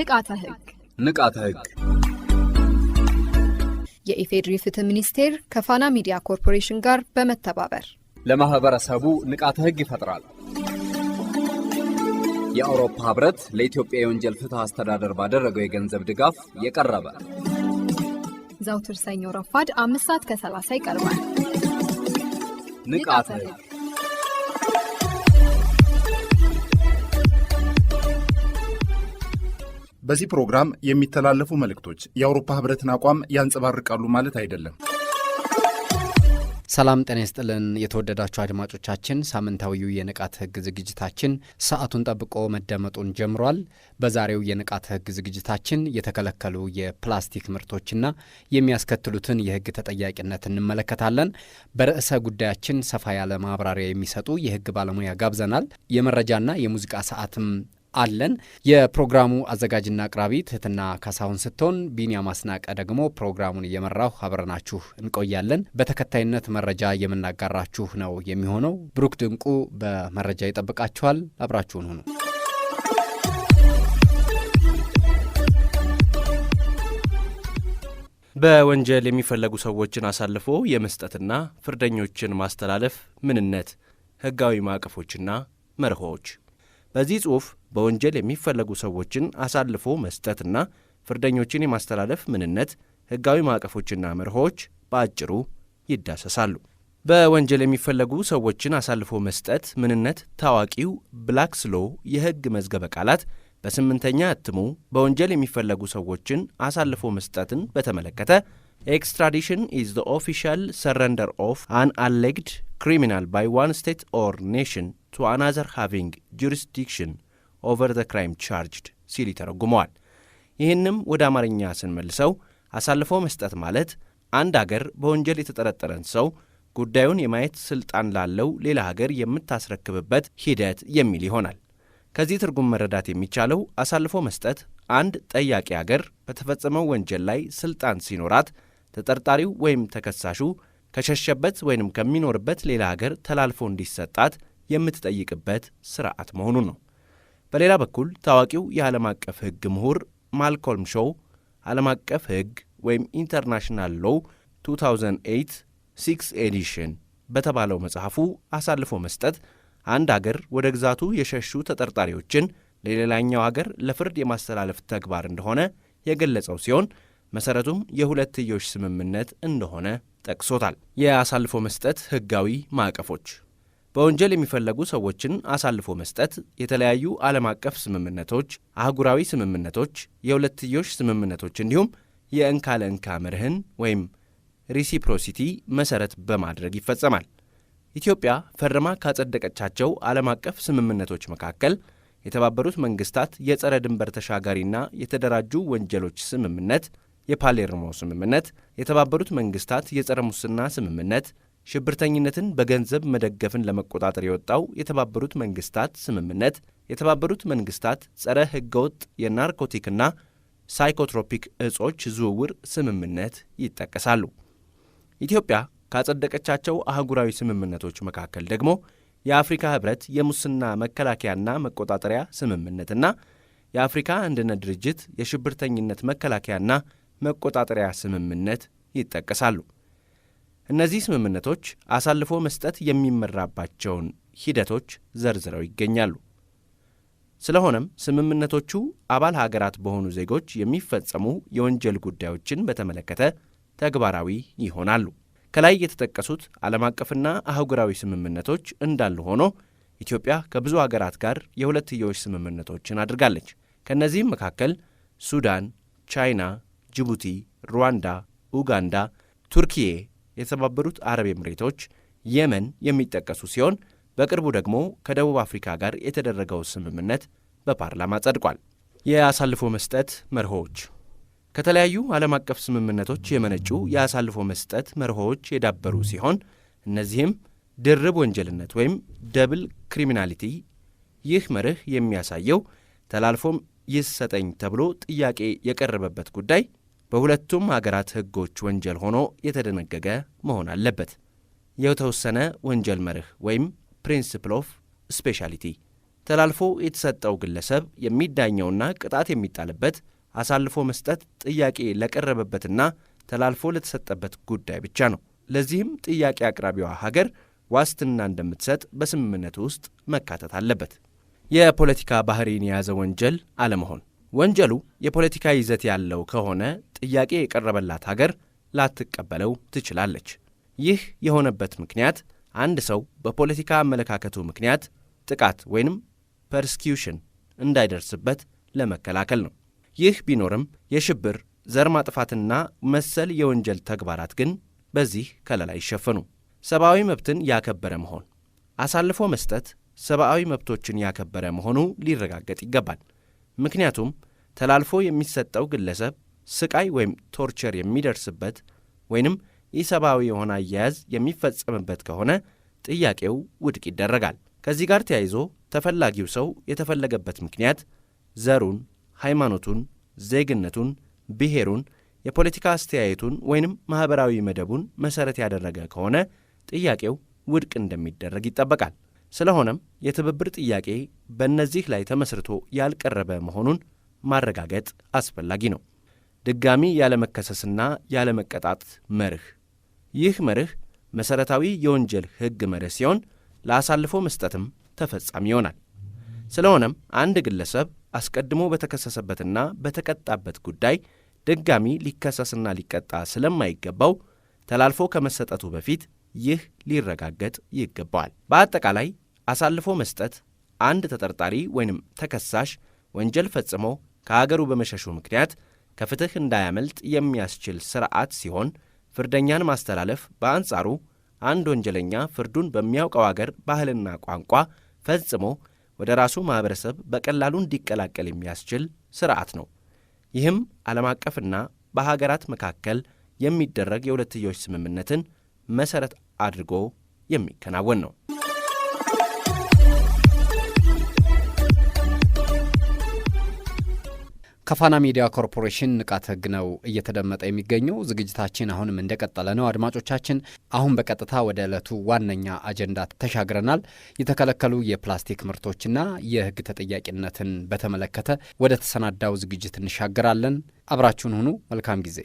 ንቃተ ህግ የኢፌድሪ ፍትህ ሚኒስቴር ከፋና ሚዲያ ኮርፖሬሽን ጋር በመተባበር ለማህበረሰቡ ንቃተ ህግ ይፈጥራል። የአውሮፓ ህብረት ለኢትዮጵያ የወንጀል ፍትህ አስተዳደር ባደረገው የገንዘብ ድጋፍ የቀረበ ዘውትር ሰኞ ረፋድ 5:30 ይቀርባል። ንቃተ ህግ በዚህ ፕሮግራም የሚተላለፉ መልእክቶች የአውሮፓ ህብረትን አቋም ያንጸባርቃሉ ማለት አይደለም። ሰላም ጤና ይስጥልን የተወደዳችሁ አድማጮቻችን፣ ሳምንታዊው የንቃተ ህግ ዝግጅታችን ሰዓቱን ጠብቆ መደመጡን ጀምሯል። በዛሬው የንቃተ ህግ ዝግጅታችን የተከለከሉ የፕላስቲክ ምርቶችና የሚያስከትሉትን የህግ ተጠያቂነት እንመለከታለን። በርዕሰ ጉዳያችን ሰፋ ያለ ማብራሪያ የሚሰጡ የህግ ባለሙያ ጋብዘናል። የመረጃና የሙዚቃ ሰዓትም አለን። የፕሮግራሙ አዘጋጅና አቅራቢ ትህትና ካሳሁን ስትሆን ቢኒያም አስናቀ ደግሞ ፕሮግራሙን እየመራሁ አብረናችሁ እንቆያለን። በተከታይነት መረጃ የምናጋራችሁ ነው የሚሆነው። ብሩክ ድንቁ በመረጃ ይጠብቃችኋል። አብራችሁን ሁኑ። በወንጀል የሚፈለጉ ሰዎችን አሳልፎ የመስጠትና ፍርደኞችን ማስተላለፍ ምንነት፣ ህጋዊ ማዕቀፎችና መርሆዎች። በዚህ ጽሑፍ በወንጀል የሚፈለጉ ሰዎችን አሳልፎ መስጠትና ፍርደኞችን የማስተላለፍ ምንነት፣ ህጋዊ ማዕቀፎችና መርሆዎች በአጭሩ ይዳሰሳሉ። በወንጀል የሚፈለጉ ሰዎችን አሳልፎ መስጠት ምንነት ታዋቂው ብላክስ ሎ የህግ መዝገበ ቃላት በ8ኛ እትሙ በወንጀል የሚፈለጉ ሰዎችን አሳልፎ መስጠትን በተመለከተ ኤክስትራዲሽን ኢዝ ዘ ኦፊሻል ሰረንደር ኦፍ አን አሌግድ criminal by one state or nation to another having jurisdiction over the crime charged ሲል ይተረጉመዋል። ይህንም ወደ አማርኛ ስንመልሰው አሳልፎ መስጠት ማለት አንድ አገር በወንጀል የተጠረጠረን ሰው ጉዳዩን የማየት ስልጣን ላለው ሌላ ሀገር የምታስረክብበት ሂደት የሚል ይሆናል። ከዚህ ትርጉም መረዳት የሚቻለው አሳልፎ መስጠት አንድ ጠያቂ አገር በተፈጸመው ወንጀል ላይ ስልጣን ሲኖራት ተጠርጣሪው ወይም ተከሳሹ ከሸሸበት ወይም ከሚኖርበት ሌላ ሀገር ተላልፎ እንዲሰጣት የምትጠይቅበት ስርዓት መሆኑን ነው። በሌላ በኩል ታዋቂው የዓለም አቀፍ ሕግ ምሁር ማልኮልም ሾው ዓለም አቀፍ ሕግ ወይም ኢንተርናሽናል ሎው 2008 6 ኤዲሽን በተባለው መጽሐፉ አሳልፎ መስጠት አንድ አገር ወደ ግዛቱ የሸሹ ተጠርጣሪዎችን ለሌላኛው አገር ለፍርድ የማስተላለፍ ተግባር እንደሆነ የገለጸው ሲሆን መሰረቱም የሁለትዮሽ ስምምነት እንደሆነ ጠቅሶታል። የአሳልፎ መስጠት ህጋዊ ማዕቀፎች። በወንጀል የሚፈለጉ ሰዎችን አሳልፎ መስጠት የተለያዩ ዓለም አቀፍ ስምምነቶች፣ አህጉራዊ ስምምነቶች፣ የሁለትዮሽ ስምምነቶች እንዲሁም የእንካ ለእንካ መርህን ወይም ሪሲፕሮሲቲ መሰረት በማድረግ ይፈጸማል። ኢትዮጵያ ፈርማ ካጸደቀቻቸው ዓለም አቀፍ ስምምነቶች መካከል የተባበሩት መንግስታት የጸረ ድንበር ተሻጋሪና የተደራጁ ወንጀሎች ስምምነት፣ የፓሌርሞ ስምምነት፣ የተባበሩት መንግስታት የጸረ ሙስና ስምምነት፣ ሽብርተኝነትን በገንዘብ መደገፍን ለመቆጣጠር የወጣው የተባበሩት መንግስታት ስምምነት፣ የተባበሩት መንግስታት ጸረ ህገወጥ የናርኮቲክና ሳይኮትሮፒክ እጾች ዝውውር ስምምነት ይጠቀሳሉ። ኢትዮጵያ ካጸደቀቻቸው አህጉራዊ ስምምነቶች መካከል ደግሞ የአፍሪካ ህብረት የሙስና መከላከያና መቆጣጠሪያ ስምምነትና የአፍሪካ አንድነት ድርጅት የሽብርተኝነት መከላከያና መቆጣጠሪያ ስምምነት ይጠቀሳሉ። እነዚህ ስምምነቶች አሳልፎ መስጠት የሚመራባቸውን ሂደቶች ዘርዝረው ይገኛሉ። ስለሆነም ስምምነቶቹ አባል ሀገራት በሆኑ ዜጎች የሚፈጸሙ የወንጀል ጉዳዮችን በተመለከተ ተግባራዊ ይሆናሉ። ከላይ የተጠቀሱት ዓለም አቀፍና አህጉራዊ ስምምነቶች እንዳሉ ሆኖ ኢትዮጵያ ከብዙ ሀገራት ጋር የሁለትዮሽ ስምምነቶችን አድርጋለች። ከእነዚህም መካከል ሱዳን፣ ቻይና፣ ጅቡቲ፣ ሩዋንዳ፣ ኡጋንዳ፣ ቱርኪዬ፣ የተባበሩት አረብ ኤምሬቶች፣ የመን የሚጠቀሱ ሲሆን በቅርቡ ደግሞ ከደቡብ አፍሪካ ጋር የተደረገው ስምምነት በፓርላማ ጸድቋል። የአሳልፎ መስጠት መርሆዎች። ከተለያዩ ዓለም አቀፍ ስምምነቶች የመነጩ የአሳልፎ መስጠት መርሆዎች የዳበሩ ሲሆን እነዚህም ድርብ ወንጀልነት ወይም ደብል ክሪሚናሊቲ። ይህ መርህ የሚያሳየው ተላልፎም ይሰጠኝ ተብሎ ጥያቄ የቀረበበት ጉዳይ በሁለቱም ሀገራት ሕጎች ወንጀል ሆኖ የተደነገገ መሆን አለበት። የተወሰነ ወንጀል መርህ ወይም ፕሪንሲፕል ኦፍ ስፔሻሊቲ። ተላልፎ የተሰጠው ግለሰብ የሚዳኘውና ቅጣት የሚጣልበት አሳልፎ መስጠት ጥያቄ ለቀረበበትና ተላልፎ ለተሰጠበት ጉዳይ ብቻ ነው። ለዚህም ጥያቄ አቅራቢዋ ሀገር ዋስትና እንደምትሰጥ በስምምነቱ ውስጥ መካተት አለበት። የፖለቲካ ባህሪን የያዘ ወንጀል አለመሆን። ወንጀሉ የፖለቲካ ይዘት ያለው ከሆነ ጥያቄ የቀረበላት ሀገር ላትቀበለው ትችላለች። ይህ የሆነበት ምክንያት አንድ ሰው በፖለቲካ አመለካከቱ ምክንያት ጥቃት ወይንም ፐርሲኪዩሽን እንዳይደርስበት ለመከላከል ነው። ይህ ቢኖርም የሽብር፣ ዘር ማጥፋትና መሰል የወንጀል ተግባራት ግን በዚህ ከለላ ይሸፈኑ። ሰብአዊ መብትን ያከበረ መሆን። አሳልፎ መስጠት ሰብአዊ መብቶችን ያከበረ መሆኑ ሊረጋገጥ ይገባል። ምክንያቱም ተላልፎ የሚሰጠው ግለሰብ ስቃይ ወይም ቶርቸር የሚደርስበት ወይንም ኢሰብአዊ የሆነ አያያዝ የሚፈጸምበት ከሆነ ጥያቄው ውድቅ ይደረጋል። ከዚህ ጋር ተያይዞ ተፈላጊው ሰው የተፈለገበት ምክንያት ዘሩን፣ ሃይማኖቱን፣ ዜግነቱን፣ ብሔሩን፣ የፖለቲካ አስተያየቱን ወይንም ማኅበራዊ መደቡን መሠረት ያደረገ ከሆነ ጥያቄው ውድቅ እንደሚደረግ ይጠበቃል። ስለሆነም የትብብር ጥያቄ በእነዚህ ላይ ተመስርቶ ያልቀረበ መሆኑን ማረጋገጥ አስፈላጊ ነው። ድጋሚ ያለመከሰስና ያለመቀጣት መርህ። ይህ መርህ መሠረታዊ የወንጀል ሕግ መርህ ሲሆን ለአሳልፎ መስጠትም ተፈጻሚ ይሆናል። ስለሆነም አንድ ግለሰብ አስቀድሞ በተከሰሰበትና በተቀጣበት ጉዳይ ድጋሚ ሊከሰስና ሊቀጣ ስለማይገባው ተላልፎ ከመሰጠቱ በፊት ይህ ሊረጋገጥ ይገባዋል። በአጠቃላይ አሳልፎ መስጠት አንድ ተጠርጣሪ ወይንም ተከሳሽ ወንጀል ፈጽሞ ከአገሩ በመሸሹ ምክንያት ከፍትሕ እንዳያመልጥ የሚያስችል ሥርዓት ሲሆን ፍርደኛን ማስተላለፍ በአንጻሩ አንድ ወንጀለኛ ፍርዱን በሚያውቀው አገር ባህልና ቋንቋ ፈጽሞ ወደ ራሱ ማኅበረሰብ በቀላሉ እንዲቀላቀል የሚያስችል ሥርዓት ነው። ይህም ዓለም አቀፍና በሀገራት መካከል የሚደረግ የሁለትዮሽ ስምምነትን መሠረት አድርጎ የሚከናወን ነው። ከፋና ሚዲያ ኮርፖሬሽን ንቃተ ሕግ ነው እየተደመጠ የሚገኘው። ዝግጅታችን አሁንም እንደቀጠለ ነው። አድማጮቻችን፣ አሁን በቀጥታ ወደ ዕለቱ ዋነኛ አጀንዳ ተሻግረናል። የተከለከሉ የፕላስቲክ ምርቶችና የሕግ ተጠያቂነትን በተመለከተ ወደ ተሰናዳው ዝግጅት እንሻገራለን። አብራችሁን ሁኑ። መልካም ጊዜ።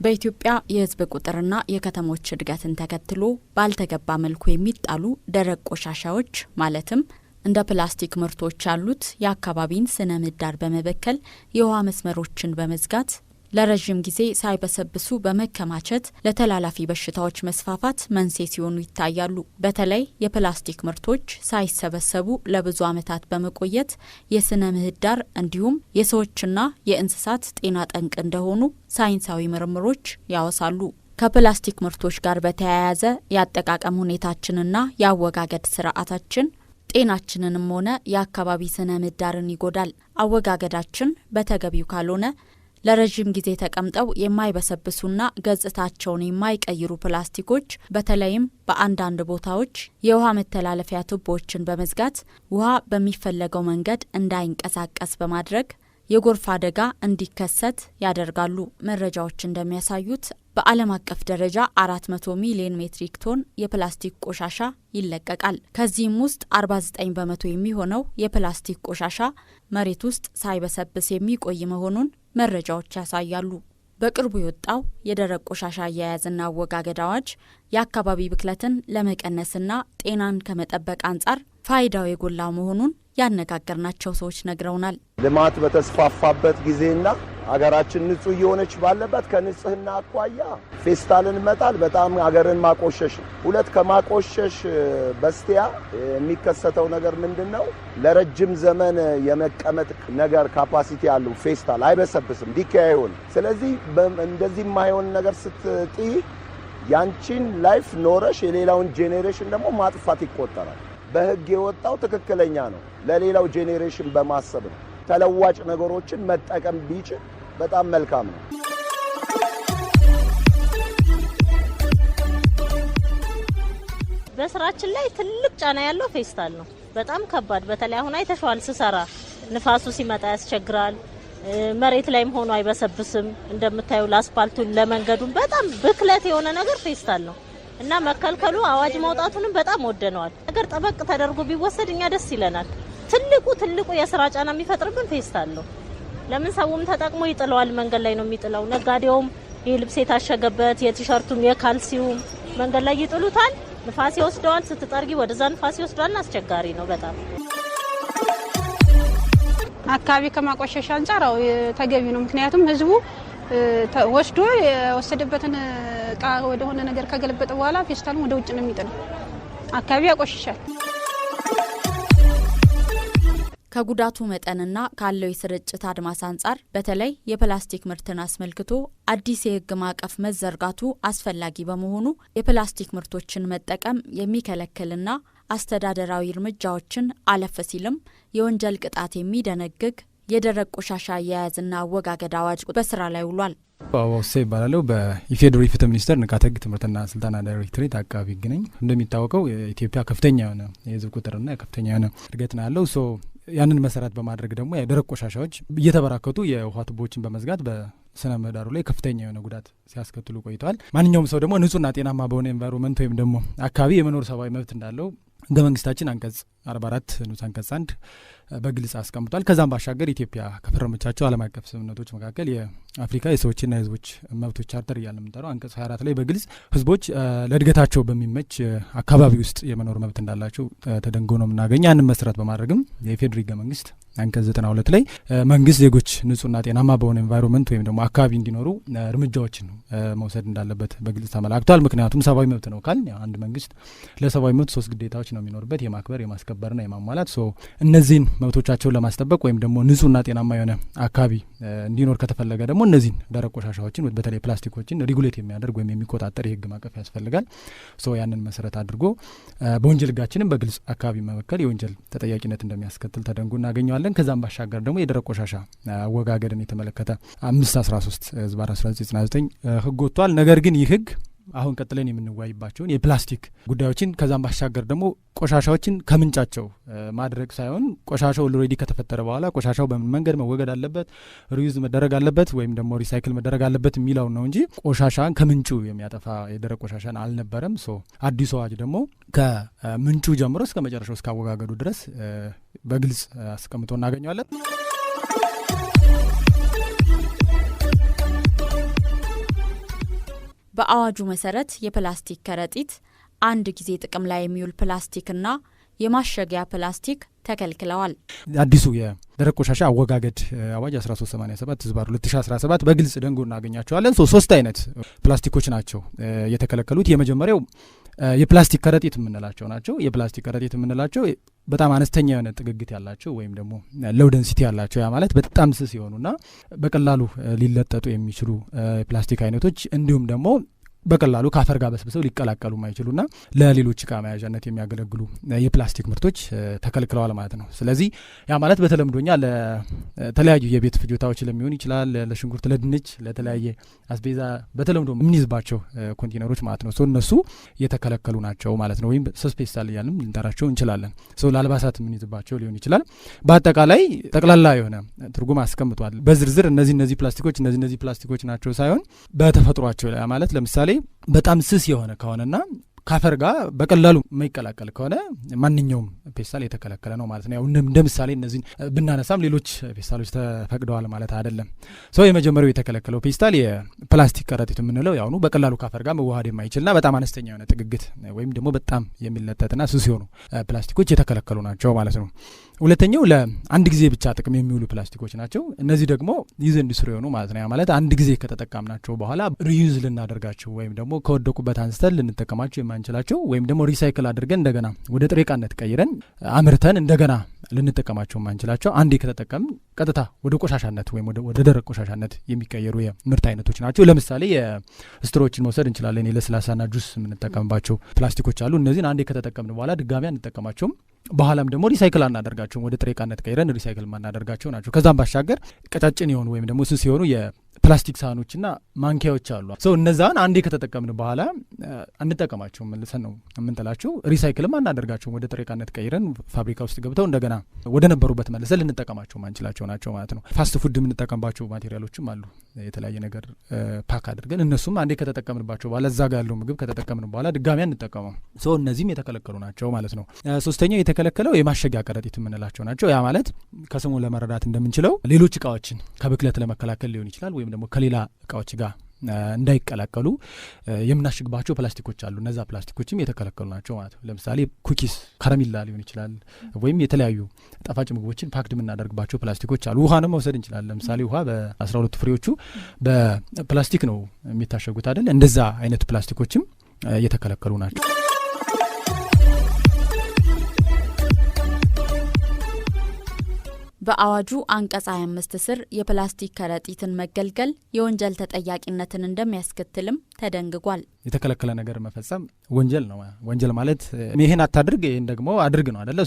በኢትዮጵያ የሕዝብ ቁጥርና የከተሞች እድገትን ተከትሎ ባልተገባ መልኩ የሚጣሉ ደረቅ ቆሻሻዎች ማለትም እንደ ፕላስቲክ ምርቶች ያሉት የአካባቢን ስነ ምህዳር በመበከል የውሃ መስመሮችን በመዝጋት ለረጅም ጊዜ ሳይበሰብሱ በመከማቸት ለተላላፊ በሽታዎች መስፋፋት መንስኤ ሲሆኑ ይታያሉ። በተለይ የፕላስቲክ ምርቶች ሳይሰበሰቡ ለብዙ ዓመታት በመቆየት የስነ ምህዳር እንዲሁም የሰዎችና የእንስሳት ጤና ጠንቅ እንደሆኑ ሳይንሳዊ ምርምሮች ያወሳሉ። ከፕላስቲክ ምርቶች ጋር በተያያዘ የአጠቃቀም ሁኔታችንና የአወጋገድ ስርዓታችን ጤናችንንም ሆነ የአካባቢ ስነ ምህዳርን ይጎዳል። አወጋገዳችን በተገቢው ካልሆነ ለረጅም ጊዜ ተቀምጠው የማይበሰብሱና ገጽታቸውን የማይቀይሩ ፕላስቲኮች በተለይም በአንዳንድ ቦታዎች የውሃ መተላለፊያ ቱቦዎችን በመዝጋት ውሃ በሚፈለገው መንገድ እንዳይንቀሳቀስ በማድረግ የጎርፍ አደጋ እንዲከሰት ያደርጋሉ። መረጃዎች እንደሚያሳዩት በዓለም አቀፍ ደረጃ 400 ሚሊዮን ሜትሪክ ቶን የፕላስቲክ ቆሻሻ ይለቀቃል። ከዚህም ውስጥ 49 በመቶ የሚሆነው የፕላስቲክ ቆሻሻ መሬት ውስጥ ሳይበሰብስ የሚቆይ መሆኑን መረጃዎች ያሳያሉ። በቅርቡ የወጣው የደረቅ ቆሻሻ አያያዝና አወጋገድ አዋጅ የአካባቢ ብክለትን ለመቀነስና ጤናን ከመጠበቅ አንጻር ፋይዳው የጎላ መሆኑን ያነጋገርናቸው ሰዎች ነግረውናል። ልማት በተስፋፋበት ጊዜና አገራችን ንጹህ እየሆነች ባለበት ከንጽህና አኳያ ፌስታልን መጣል በጣም አገርን ማቆሸሽ። ሁለት ከማቆሸሽ በስቲያ የሚከሰተው ነገር ምንድነው? ለረጅም ዘመን የመቀመጥ ነገር ካፓሲቲ ያለው ፌስታል አይበሰብስም፣ ዲካይ አይሆንም። ስለዚህ እንደዚህ የማይሆን ነገር ስትጥይ ያንቺን ላይፍ ኖረሽ የሌላውን ጄኔሬሽን ደግሞ ማጥፋት ይቆጠራል። በህግ የወጣው ትክክለኛ ነው። ለሌላው ጄኔሬሽን በማሰብ ነው። ተለዋጭ ነገሮችን መጠቀም ቢችል በጣም መልካም ነው። በስራችን ላይ ትልቅ ጫና ያለው ፌስታል ነው። በጣም ከባድ። በተለይ አሁን አይተሽዋል ስሰራ ንፋሱ ሲመጣ ያስቸግራል። መሬት ላይም ሆኖ አይበሰብስም። እንደምታዩ ለአስፋልቱን ለመንገዱን በጣም ብክለት የሆነ ነገር ፌስታል ነው እና መከልከሉ አዋጅ ማውጣቱንም በጣም ወደነዋል። ነገር ጠበቅ ተደርጎ ቢወሰድ እኛ ደስ ይለናል። ትልቁ የስራ ጫና የሚፈጥርብን ፌስታል ነው። ለምን ሰውም ተጠቅሞ ይጥለዋል፣ መንገድ ላይ ነው የሚጥለው። ነጋዴውም የልብስ የታሸገበት የቲሸርቱም የካልሲውም መንገድ ላይ ይጥሉታል። ንፋስ ይወስደዋል። ስትጠርጊ ወደዛ ንፋስ ይወስደዋል። አስቸጋሪ ነው በጣም። አካባቢ ከማቆሸሽ አንጻር ተገቢ ነው። ምክንያቱም ህዝቡ ወስዶ የወሰደበትን እቃ ወደ ሆነ ነገር ከገለበጠ በኋላ ፌስታሉን ወደ ውጭ ነው የሚጥለው። አካባቢ ያቆሽሻል። ከጉዳቱ መጠንና ካለው የስርጭት አድማስ አንጻር በተለይ የፕላስቲክ ምርትን አስመልክቶ አዲስ የህግ ማዕቀፍ መዘርጋቱ አስፈላጊ በመሆኑ የፕላስቲክ ምርቶችን መጠቀም የሚከለክልና አስተዳደራዊ እርምጃዎችን አለፍ ሲልም የወንጀል ቅጣት የሚደነግግ የደረቅ ቆሻሻ አያያዝና አወጋገድ አዋጅ በስራ ላይ ውሏል። ወሴ ይባላለሁ። በኢፌዴሪ ፍትህ ሚኒስቴር ንቃተ ህግ ትምህርትና ስልጠና ዳይሬክቶሬት አቃቢ ህግ ነኝ። እንደሚታወቀው የኢትዮጵያ ከፍተኛ የሆነ የህዝብ ቁጥርና ከፍተኛ የሆነ እድገት ነው ያለው። ያንን መሰረት በማድረግ ደግሞ የደረቅ ቆሻሻዎች እየተበራከቱ የውሃ ቱቦዎችን በመዝጋት በስነ ምህዳሩ ላይ ከፍተኛ የሆነ ጉዳት ሲያስከትሉ ቆይተዋል። ማንኛውም ሰው ደግሞ ንጹህና ጤናማ በሆነ ኤንቫይሮንመንት ወይም ደግሞ አካባቢ የመኖር ሰብአዊ መብት እንዳለው ህገ መንግስታችን አንቀጽ 44 ንዑስ አንቀጽ 1 በግልጽ አስቀምጧል። ከዛም ባሻገር ኢትዮጵያ ከፈረመቻቸው ዓለም አቀፍ ስምምነቶች መካከል የአፍሪካ የሰዎችና የህዝቦች መብቶች ቻርተር እያለ የምንጠራው አንቀጽ 24 ላይ በግልጽ ህዝቦች ለእድገታቸው በሚመች አካባቢ ውስጥ የመኖር መብት እንዳላቸው ተደንግጎ ነው የምናገኝ። ያንን መሰረት በማድረግም የኢፌዴሪ ህገ መንግስት አንቀጽ 92 ላይ መንግስት ዜጎች ንጹህና ጤናማ በሆነ ኤንቫይሮንመንት ወይም ደግሞ አካባቢ እንዲኖሩ እርምጃዎችን መውሰድ እንዳለበት በግልጽ ተመላክቷል። ምክንያቱም ሰብአዊ መብት ነው ካል አንድ መንግስት ለሰብአዊ መብት 3 ግዴታዎች ነው የሚኖርበት፣ የማክበር የማስከበርና የማሟላት። እነዚህን መብቶቻቸውን ለማስጠበቅ ወይም ደግሞ ንጹህና ጤናማ የሆነ አካባቢ እንዲኖር ከተፈለገ ደግሞ እነዚህን ደረቅ ቆሻሻዎችን በተለይ ፕላስቲኮችን ሪጉሌት የሚያደርግ ወይም የሚቆጣጠር የህግ ማዕቀፍ ያስፈልጋል። ያንን መሰረት አድርጎ በወንጀል ህጋችንም በግልጽ አካባቢ መበከል የወንጀል ተጠያቂነት እንደሚያስከትል ተደንጎ እናገኘዋለን። ከዛም ባሻገር ደግሞ የደረቅ ቆሻሻ አወጋገድን የተመለከተ 5/13/1999 ህግ ወጥቷል። ነገር ግን ይህ ህግ አሁን ቀጥለን የምንወያይባቸውን የፕላስቲክ ጉዳዮችን ከዛም ባሻገር ደግሞ ቆሻሻዎችን ከምንጫቸው ማድረግ ሳይሆን ቆሻሻው ኦልሬዲ ከተፈጠረ በኋላ ቆሻሻው በምን መንገድ መወገድ አለበት፣ ሪዩዝ መደረግ አለበት ወይም ደግሞ ሪሳይክል መደረግ አለበት የሚለው ነው እንጂ ቆሻሻን ከምንጩ የሚያጠፋ የደረቅ ቆሻሻን አልነበረም። አዲሱ አዋጅ ደግሞ ከምንጩ ጀምሮ እስከ መጨረሻው እስከ አወጋገዱ ድረስ በግልጽ አስቀምጦ እናገኘዋለን። በአዋጁ መሰረት የፕላስቲክ ከረጢት፣ አንድ ጊዜ ጥቅም ላይ የሚውል ፕላስቲክና የማሸጊያ ፕላስቲክ ተከልክለዋል። አዲሱ የደረቅ ቆሻሻ አወጋገድ አዋጅ 1387/2017 በግልጽ ደንጎ እናገኛቸዋለን። 3 አይነት ፕላስቲኮች ናቸው የተከለከሉት። የመጀመሪያው የፕላስቲክ ከረጢት የምንላቸው ናቸው። የፕላስቲክ ከረጢት የምንላቸው በጣም አነስተኛ የሆነ ጥግግት ያላቸው ወይም ደግሞ ሎው ደንሲቲ ያላቸው፣ ያ ማለት በጣም ስስ የሆኑና በቀላሉ ሊለጠጡ የሚችሉ የፕላስቲክ አይነቶች እንዲሁም ደግሞ በቀላሉ ከአፈር ጋር በስብሰው ሊቀላቀሉ ማይችሉና ለሌሎች እቃ መያዣነት የሚያገለግሉ የፕላስቲክ ምርቶች ተከልክለዋል ማለት ነው። ስለዚህ ያ ማለት በተለምዶኛ ለተለያዩ የቤት ፍጆታዎች ለሚሆን ይችላል፣ ለሽንኩርት፣ ለድንች፣ ለተለያየ አስቤዛ በተለምዶ የምንይዝባቸው ኮንቴነሮች ማለት ነው። እነሱ የተከለከሉ ናቸው ማለት ነው። ወይም ሰስፔስታል እያልንም ልንጠራቸው እንችላለን። ለአልባሳት የምንይዝባቸው ሊሆን ይችላል። በአጠቃላይ ጠቅላላ የሆነ ትርጉም አስቀምጧል። በዝርዝር እነዚህ ፕላስቲኮች እነዚህ ፕላስቲኮች ናቸው ሳይሆን በተፈጥሯቸው ማለት ለምሳሌ በጣም ስስ የሆነ ከሆነና ካፈር ጋር በቀላሉ የማይቀላቀል ከሆነ ማንኛውም ፔስታል የተከለከለ ነው ማለት ነው። ያው እንደ ምሳሌ እነዚህን ብናነሳም ሌሎች ፔስታሎች ተፈቅደዋል ማለት አይደለም። የመጀመሪያው የተከለከለው ፔስታል የፕላስቲክ ከረጢት የምንለው ያው ነው በቀላሉ ካፈር ጋር መዋሃድ የማይችልና በጣም አነስተኛ የሆነ ጥግግት ወይም ደግሞ በጣም የሚለጠጥና ስስ የሆኑ ፕላስቲኮች የተከለከሉ ናቸው ማለት ነው። ሁለተኛው ለአንድ ጊዜ ብቻ ጥቅም የሚውሉ ፕላስቲኮች ናቸው። እነዚህ ደግሞ ዩዝ ኤንድ ዲስትሮይ የሆኑ ማለት ነው። ማለት አንድ ጊዜ ከተጠቀምናቸው በኋላ ሪዩዝ ልናደርጋቸው ወይም ደግሞ ከወደቁበት አንስተን ልንጠቀማቸው የማንችላቸው ወይም ደግሞ ሪሳይክል አድርገን እንደገና ወደ ጥሬ ዕቃነት ቀይረን አምርተን እንደገና ልንጠቀማቸው የማንችላቸው አንዴ ከተጠቀም ቀጥታ ወደ ቆሻሻነት ወይም ወደ ደረቅ ቆሻሻነት የሚቀየሩ የምርት አይነቶች ናቸው። ለምሳሌ የስትሮዎችን መውሰድ እንችላለን። የለስላሳና ጁስ የምንጠቀምባቸው ፕላስቲኮች አሉ። እነዚህን አንዴ ከተጠቀምን በኋላ ድጋሚ አንጠቀማቸውም። በኋላም ደግሞ ሪሳይክል አናደርጋቸውም። ወደ ጥሬ ዕቃነት ቀይረን ሪሳይክል ማናደርጋቸው ናቸው። ከዛም ባሻገር ቀጫጭን የሆኑ ወይም ደግሞ ስስ የሆኑ ፕላስቲክ ሳህኖችና ማንኪያዎች አሉ። እነዛን አንዴ ከተጠቀምን በኋላ አንጠቀማቸው መልሰን ነው የምንጥላቸው። ሪሳይክልም አናደርጋቸውም። ወደ ጥሬ ዕቃነት ቀይረን ፋብሪካ ውስጥ ገብተው እንደገና ወደ ነበሩበት መልሰን ልንጠቀማቸው ማንችላቸው ናቸው ማለት ነው። ፋስት ፉድ የምንጠቀምባቸው ማቴሪያሎችም አሉ የተለያየ ነገር ፓክ አድርገን እነሱም አንዴ ከተጠቀምንባቸው በኋላ እዛ ጋር ያለው ምግብ ከተጠቀምን በኋላ ድጋሚ አንጠቀመው። እነዚህም የተከለከሉ ናቸው ማለት ነው። ሶስተኛው የተከለከለው የማሸጊያ ከረጢት የምንላቸው ናቸው። ያ ማለት ከስሙ ለመረዳት እንደምንችለው ሌሎች እቃዎችን ከብክለት ለመከላከል ሊሆን ይችላል ወይም ደግሞ ከሌላ እቃዎች ጋር እንዳይቀላቀሉ የምናሽግባቸው ፕላስቲኮች አሉ። እነዛ ፕላስቲኮችም የተከለከሉ ናቸው ማለት ነው። ለምሳሌ ኩኪስ፣ ከረሚላ ሊሆን ይችላል ወይም የተለያዩ ጣፋጭ ምግቦችን ፓክድ የምናደርግባቸው ፕላስቲኮች አሉ። ውሃንም መውሰድ እንችላለን። ለምሳሌ ውሃ በ12 ፍሬዎቹ በፕላስቲክ ነው የሚታሸጉት አይደል? እንደዛ አይነት ፕላስቲኮችም የተከለከሉ ናቸው። በአዋጁ አንቀጽ 25 ስር የፕላስቲክ ከረጢትን መገልገል የወንጀል ተጠያቂነትን እንደሚያስከትልም ተደንግጓል። የተከለከለ ነገር መፈጸም ወንጀል ነው። ወንጀል ማለት ይሄን አታድርግ ይሄን ደግሞ አድርግ ነው አይደለ?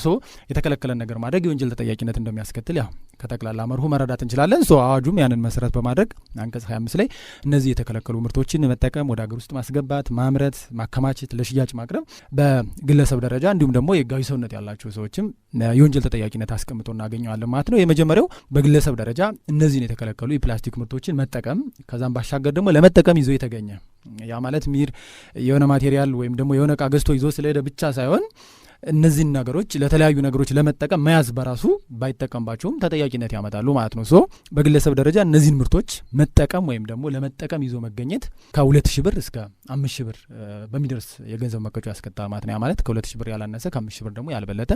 የተከለከለ ነገር ማድረግ የወንጀል ተጠያቂነት እንደሚያስከትል ያው ከጠቅላላ መርሁ መረዳት እንችላለን። አዋጁም ያንን መሰረት በማድረግ አንቀጽ 25 ላይ እነዚህ የተከለከሉ ምርቶችን መጠቀም፣ ወደ ሀገር ውስጥ ማስገባት፣ ማምረት፣ ማከማቸት፣ ለሽያጭ ማቅረብ በግለሰብ ደረጃ እንዲሁም ደግሞ የህጋዊ ሰውነት ያላቸው ሰዎችም የወንጀል ተጠያቂነት አስቀምጦ እናገኘዋለን ማለት ነው። የመጀመሪያው በግለሰብ ደረጃ እነዚህን የተከለከሉ የፕላስቲክ ምርቶችን መጠቀም፣ ከዛም ባሻገር ደግሞ ለመጠቀም ይዞ የተገኘ ያ ማለት የሆነ ማቴሪያል ወይም ደግሞ የሆነ እቃ ገዝቶ ይዞ ስለሄደ ብቻ ሳይሆን እነዚህን ነገሮች ለተለያዩ ነገሮች ለመጠቀም መያዝ በራሱ ባይጠቀምባቸውም ተጠያቂነት ያመጣሉ ማለት ነው። በግለሰብ ደረጃ እነዚህን ምርቶች መጠቀም ወይም ደግሞ ለመጠቀም ይዞ መገኘት ከ2,000 ብር እስከ 5,000 ብር በሚደርስ የገንዘብ መቀጮ ያስቀጣል ማለት ነው። ያ ማለት ከ2,000 ብር ያላነሰ ከ5,000 ብር ደግሞ ያልበለጠ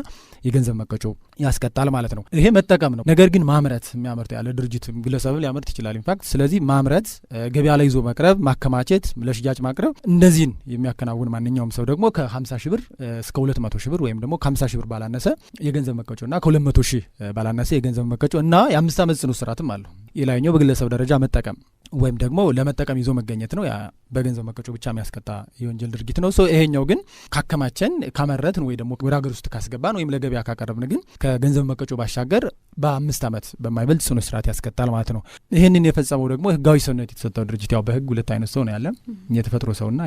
የገንዘብ መቀጮ ያስቀጣል ማለት ነው። ይሄ መጠቀም ነው። ነገር ግን ማምረት የሚያመርት ያለ ድርጅት ግለሰብም ሊያመርት ይችላል። ኢንፋክት ስለዚህ ማምረት፣ ገበያ ላይ ይዞ መቅረብ፣ ማከማቸት፣ ለሽያጭ ማቅረብ እነዚህን የሚያከናውን ማንኛውም ሰው ደግሞ ከ50,000 ብር እስከ 200,000 ብር ወይም ደግሞ ከ50,000 ብር ባላነሰ የገንዘብ መቀጮና ከ200,000 ባላነሰ የገንዘብ መቀጮ እና የ5 ዓመት ጽኑ እስራትም አለው። የላይኛው በግለሰብ ደረጃ መጠቀም ወይም ደግሞ ለመጠቀም ይዞ መገኘት ነው። ያ በገንዘብ መቀጮ ብቻ የሚያስቀጣ የወንጀል ድርጊት ነው። ይሄኛው ግን ካከማቸን፣ ካመረትን ወይ ደግሞ ወደ ሀገር ውስጥ ካስገባን ወይም ለገበያ ካቀረብን ግን ከገንዘብ መቀጮ ባሻገር በ5 ዓመት በማይበልጥ ጽኑ እስራት ያስቀጣል ማለት ነው። ይህንን የፈጸመው ደግሞ ህጋዊ ሰውነት የተሰጠው ድርጅት ያው በህግ ሁለት አይነት ሰው ነው ያለ፣ የተፈጥሮ ሰውና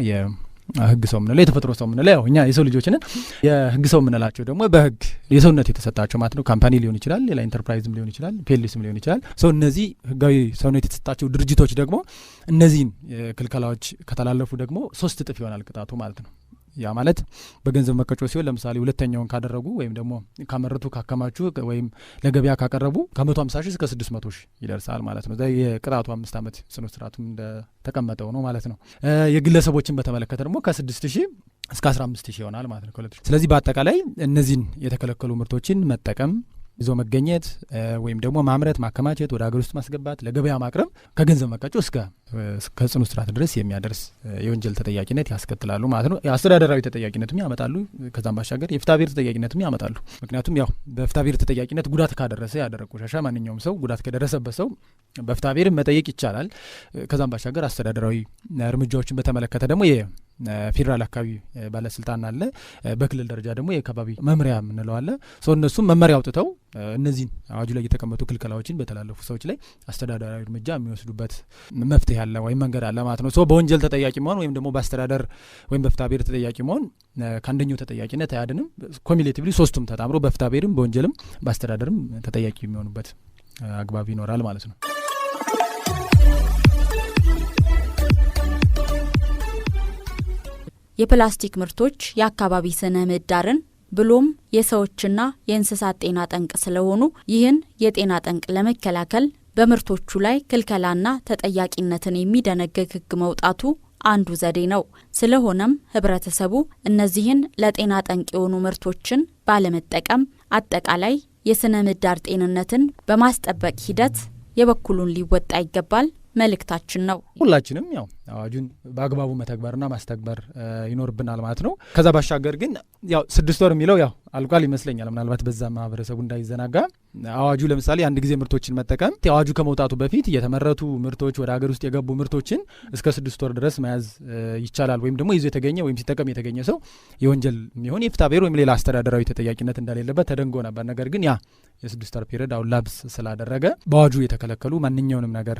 ህግ ሰው ምንለው። የተፈጥሮ ሰው ምንለው ያው እኛ የሰው ልጆችንን፣ የህግ ሰው ምንላቸው ደግሞ በህግ የሰውነት የተሰጣቸው ማለት ነው። ካምፓኒ ሊሆን ይችላል፣ ሌላ ኢንተርፕራይዝም ሊሆን ይችላል፣ ፔልስም ሊሆን ይችላል። እነዚህ ህጋዊ ሰውነት የተሰጣቸው ድርጅቶች ደግሞ እነዚህን ክልከላዎች ከተላለፉ ደግሞ 3 እጥፍ ይሆናል ቅጣቱ ማለት ነው። ያ ማለት በገንዘብ መቀጮ ሲሆን ለምሳሌ ሁለተኛውን ካደረጉ ወይም ደግሞ ካመረቱ፣ ካከማቹ ወይም ለገበያ ካቀረቡ ከ150,000 እስከ 600,000 ይደርሳል ማለት ነው። የቅጣቱ 5 ዓመት ጽኑ እስራቱም እንደተቀመጠው ነው ማለት ነው። የግለሰቦችን በተመለከተ ደግሞ ከ6,000 እስከ 15,000 ይሆናል ማለት ነው። ስለዚህ በአጠቃላይ እነዚህን የተከለከሉ ምርቶችን መጠቀም፣ ይዞ መገኘት ወይም ደግሞ ማምረት፣ ማከማቸት፣ ወደ ሀገር ውስጥ ማስገባት፣ ለገበያ ማቅረብ ከገንዘብ መቀጮ እስከ ጽኑ እስራት ድረስ የሚያደርስ የወንጀል ተጠያቂነት ያስከትላሉ ማለት ነው። የአስተዳደራዊ ተጠያቂነትም ያመጣሉ። ከዛም ባሻገር የፍትሐብሔር ተጠያቂነትም ያመጣሉ። ምክንያቱም ያው በፍትሐብሔር ተጠያቂነት ጉዳት ካደረሰ ያደረገ ቆሻሻ ማንኛውም ሰው ጉዳት ከደረሰበት ሰው በፍትሐብሔር መጠየቅ ይቻላል። ከዛም ባሻገር አስተዳደራዊ እርምጃዎችን በተመለከተ ደግሞ ፌዴራል አካባቢ ባለስልጣን አለ። በክልል ደረጃ ደግሞ የአካባቢ መምሪያ የምንለው አለ። እነሱም መመሪያ አውጥተው እነዚህን አዋጁ ላይ የተቀመጡ ክልከላዎችን በተላለፉ ሰዎች ላይ አስተዳደራዊ እርምጃ የሚወስዱበት መፍትሄ አለ ወይም መንገድ አለ ማለት ነው። በወንጀል ተጠያቂ መሆን ወይም ደግሞ በአስተዳደር ወይም በፍትሐብሔር ተጠያቂ መሆን ከአንደኛው ተጠያቂነት አያድንም። ኮሚሌቲቭሊ ሶስቱም ተጣምሮ በፍትሐብሔርም በወንጀልም በአስተዳደርም ተጠያቂ የሚሆኑበት አግባብ ይኖራል ማለት ነው። የፕላስቲክ ምርቶች የአካባቢ ስነ ምህዳርን ብሎም የሰዎችና የእንስሳት ጤና ጠንቅ ስለሆኑ ይህን የጤና ጠንቅ ለመከላከል በምርቶቹ ላይ ክልከላና ተጠያቂነትን የሚደነግግ ሕግ መውጣቱ አንዱ ዘዴ ነው። ስለሆነም ህብረተሰቡ እነዚህን ለጤና ጠንቅ የሆኑ ምርቶችን ባለመጠቀም አጠቃላይ የስነ ምህዳር ጤንነትን በማስጠበቅ ሂደት የበኩሉን ሊወጣ ይገባል መልእክታችን ነው። ሁላችንም ያው አዋጁን በአግባቡ መተግበርና ማስተግበር ይኖርብናል ማለት ነው። ከዛ ባሻገር ግን ያው 6 ወር የሚለው ያው አልቋል ይመስለኛል። ምናልባት በዛ ማህበረሰቡ እንዳይዘናጋ አዋጁ ለምሳሌ አንድ ጊዜ ምርቶችን መጠቀም አዋጁ ከመውጣቱ በፊት የተመረቱ ምርቶች ወደ ሀገር ውስጥ የገቡ ምርቶችን እስከ 6 ወር ድረስ መያዝ ይቻላል። ወይም ደግሞ ይዞ የተገኘ ወይም ሲጠቀም የተገኘ ሰው የወንጀል የሚሆን የፍትሐብሔር ወይም ሌላ አስተዳደራዊ ተጠያቂነት እንደሌለበት ተደንጎ ነበር። ነገር ግን ያ የ6 ወር ፒሪድ አሁን ላብስ ስላደረገ በአዋጁ የተከለከሉ ማንኛውንም ነገር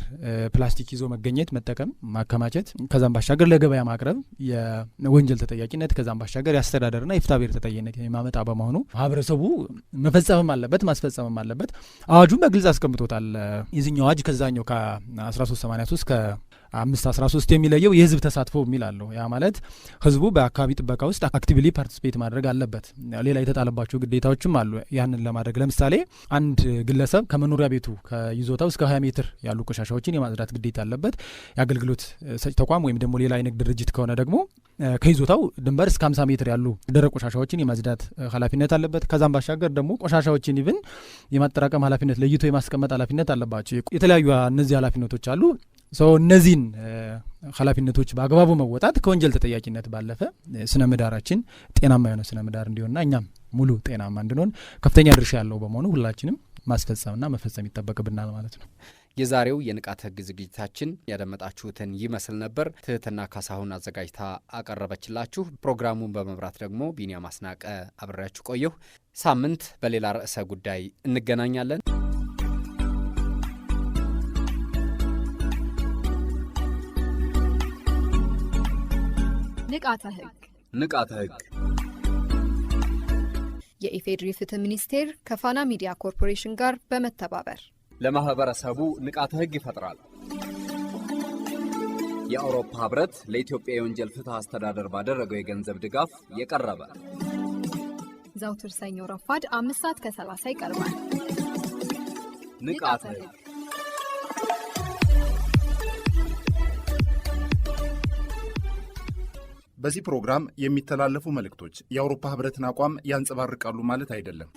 ፕላስቲክ ይዞ መገኘት፣ መጠቀም፣ ማከማቸት ከዛም ባሻገር ለገበያ ማቅረብ የወንጀል ተጠያቂነት ከዛም ባሻገር የአስተዳደርና የፍትሐብሔር ተጠያቂነት የሚያመጣ በመሆኑ ማህበረሰቡ መፈጸምም አለበት ማስፈጸምም አለበት። አዋጁን በግልጽ አስቀምጦታል። የዚህኛው አዋጅ ከዛኛው ከ1383 ከ513 የሚለየው የህዝብ ተሳትፎ የሚል አለው። ያ ማለት ህዝቡ በአካባቢ ጥበቃ ውስጥ አክቲቭሊ ፓርቲሲፔት ማድረግ አለበት። ሌላ የተጣለባቸው ግዴታዎችም አሉ። ያንን ለማድረግ ለምሳሌ አንድ ግለሰብ ከመኖሪያ ቤቱ ከይዞታው እስከ 20 ሜትር ያሉ ቆሻሻዎችን የማጽዳት ግዴታ አለበት። የአገልግሎት ሰጪ ተቋም ወይም ደግሞ ሌላ የንግድ ድርጅት ከሆነ ደግሞ ከይዞታው ድንበር እስከ 50 ሜትር ያሉ ደረቅ ቆሻሻዎችን የማጽዳት ኃላፊነት አለበት። ከዛም ባሻገር ደግሞ ቆሻሻዎችን ኢቭን የማጠራቀም ኃላፊነት፣ ለይቶ የማስቀመጥ ኃላፊነት አለባቸው። የተለያዩ እነዚህ ኃላፊነቶች አሉ። እነዚህን ኃላፊነቶች በአግባቡ መወጣት ከወንጀል ተጠያቂነት ባለፈ ስነ ምህዳራችን ጤናማ የሆነ ስነ ምህዳር እንዲሆንና እኛም ሙሉ ጤናማ እንድንሆን ከፍተኛ ድርሻ ያለው በመሆኑ ሁላችንም ማስፈጸምና መፈጸም ይጠበቅብናል ማለት ነው። የዛሬው የንቃተ ህግ ዝግጅታችን ያደመጣችሁትን ይመስል ነበር። ትህትና ካሳሁን አዘጋጅታ አቀረበችላችሁ። ፕሮግራሙን በመምራት ደግሞ ቢኒያም አስናቀ አብሬያችሁ ቆየሁ። ሳምንት በሌላ ርዕሰ ጉዳይ እንገናኛለን። ንቃተ ህግ ንቃተ ህግ የኢፌዴሪ ፍትህ ሚኒስቴር ከፋና ሚዲያ ኮርፖሬሽን ጋር በመተባበር ለማህበረሰቡ ንቃተ ህግ ይፈጥራል። የአውሮፓ ህብረት ለኢትዮጵያ የወንጀል ፍትህ አስተዳደር ባደረገው የገንዘብ ድጋፍ የቀረበ ዘውትር ሰኞ ረፋድ 5:30 ይቀርባል። ንቃተ ህግ በዚህ ፕሮግራም የሚተላለፉ መልእክቶች የአውሮፓ ህብረትን አቋም ያንጸባርቃሉ ማለት አይደለም።